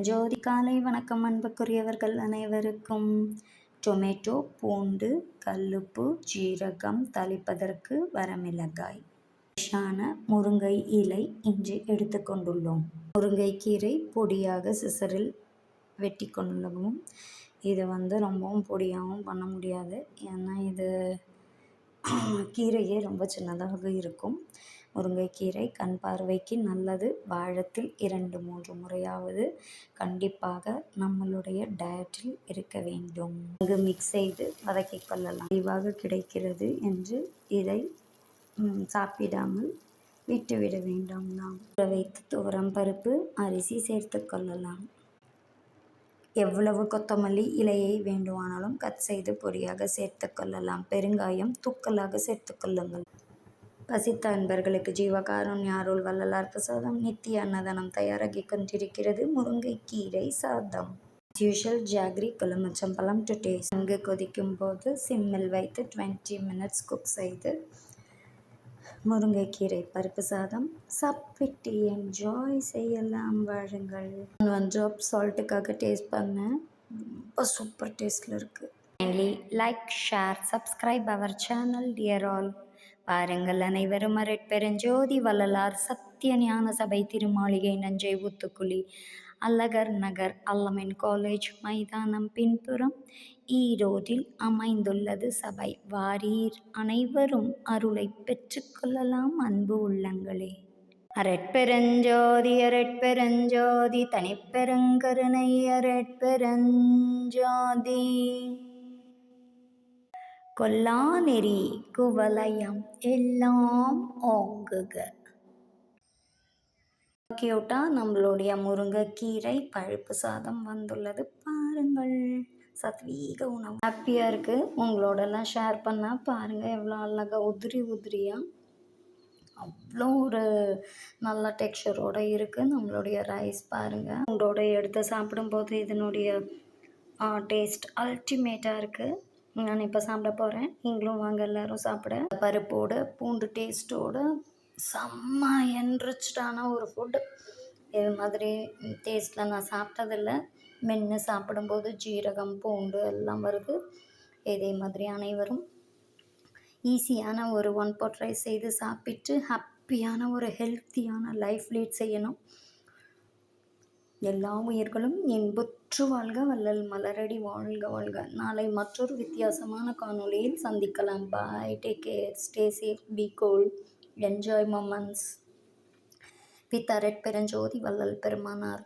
பெருஞ்சோதி காலை வணக்கம் அன்புக்குரியவர்கள் அனைவருக்கும். டொமேட்டோ, பூண்டு, கல்லுப்பு, ஜீரகம், தாளிப்பதற்கு வரமிளகாய், ஃப்ரெஷ்ஷான முருங்கை இலை இன்று எடுத்துக்கொண்டுள்ளோம். முருங்கைக்கீரை பொடியாக சிசரில் வெட்டி கொண்டுள்ளவும். இது ரொம்பவும் பொடியாகவும் பண்ண முடியாது, ஏன்னா இது கீரையே ரொம்ப சின்னதாக இருக்கும். முருங்கைக்கீரை கண் பார்வைக்கு நல்லது. வாரத்தில் 2-3 முறையாவது கண்டிப்பாக நம்மளுடைய டயட்டில் இருக்க வேண்டும். இங்கு மிக்ஸ் செய்து வதக்கி கொள்ளலாம். விரைவாக கிடைக்கிறது என்று இதை சாப்பிடாமல் விட்டுவிட வேண்டாம். நாம் வைத்து துவரம் பருப்பு, அரிசி சேர்த்து கொள்ளலாம். எவ்வளவு கொத்தமல்லி இலையை வேண்டுமானாலும் கட் செய்து பொடியாக சேர்த்து கொள்ளலாம். பெருங்காயம் தூக்கலாக சேர்த்து கொள்ளுங்கள். பசித்த அன்பர்களுக்கு ஜீவகாருண்ய அருள் வள்ளலார் பிரசாதம் நித்திய அன்னதானம் தயாராகி கொண்டிருக்கிறது. முருங்கைக்கீரை சாதம். யூஷுவல் ஜாகரி கொழுமிச்சம்பழம் டு டேஸ்ட். நன்கு கொதிக்கும் போது சிம்மில் வைத்து 20 minutes குக் செய்து முருங்கைக்கீரை பருப்பு சாதம் சாப்பிட்டு என்ஜாய் செய்யலாம். வாழுங்கள். 1 drop சால்ட்டுக்காக டேஸ்ட் பண்ணேன். ரொம்ப சூப்பர் டேஸ்டில் இருக்குது. Kindly like, share, subscribe our channel dear all. பாருங்கள் அனைவரும். அருட்பெருஞ்சோதி வள்ளலார் சத்திய ஞான சபை திருமாளிகை நஞ்சை ஊத்துக்குழி அழகர் நகர் அல்லமின் காலேஜ் மைதானம் பின்புறம் ஈரோட்டில் அமைந்துள்ளது சபை. வாரீர் அனைவரும் அருளை பெற்றுக்கொள்ளலாம் அன்பு உள்ளங்களே. அரட்பெருஞ்சோதி அரட்பெருஞ்சோதி தனிப்பெருங்கருணை அரட்பெருஞ்சோதி. கொல்லாநெறி குவலயம் எல்லாம் ஓங்குக. கியூட்டாக நம்மளுடைய முருங்கைக்கீரை பருப்பு சாதம் வந்துள்ளது. பாருங்கள், சத்வீக உணவு. ஹாப்பியாக இருக்குது உங்களோடலாம் ஷேர் பண்ணால். பாருங்கள் எவ்வளோ அழகாக உதிரியாக அவ்வளோ ஒரு நல்ல டெக்ஸ்சரோடு இருக்குது நம்மளுடைய ரைஸ். பாருங்கள், உங்களோட எடுத்து சாப்பிடும்போது இதனுடைய டேஸ்ட் அல்டிமேட்டாக இருக்குது. நான் இப்போ சாப்பிட போகிறேன். நீங்களும் வாங்க எல்லோரும் சாப்பிட. பருப்போடு பூண்டு டேஸ்ட்டோடு செம்ம என்ரிச்டான ஒரு ஃபுட்டு. இது மாதிரி டேஸ்ட்டில் நான் சாப்பிட்டதில்லை. மென்று சாப்பிடும்போது ஜீரகம், பூண்டு எல்லாம் வருது. இதே மாதிரி அனைவரும் ஈஸியான ஒரு 1 pot ரைஸ் செய்து சாப்பிட்டு ஹாப்பியான ஒரு ஹெல்த்தியான லைஃப் லீட் செய்யணும். எல்லா உயிர்களும் இன்புற்று வாழ்க, வள்ளல் மலரடி வாழ்க வாழ்க. நாளை மற்றொரு வித்தியாசமான காணொளியில் சந்திக்கலாம். Bye, take care, stay safe, be cool, enjoy moments with Arutperunjothi Vallal பெருமானார்.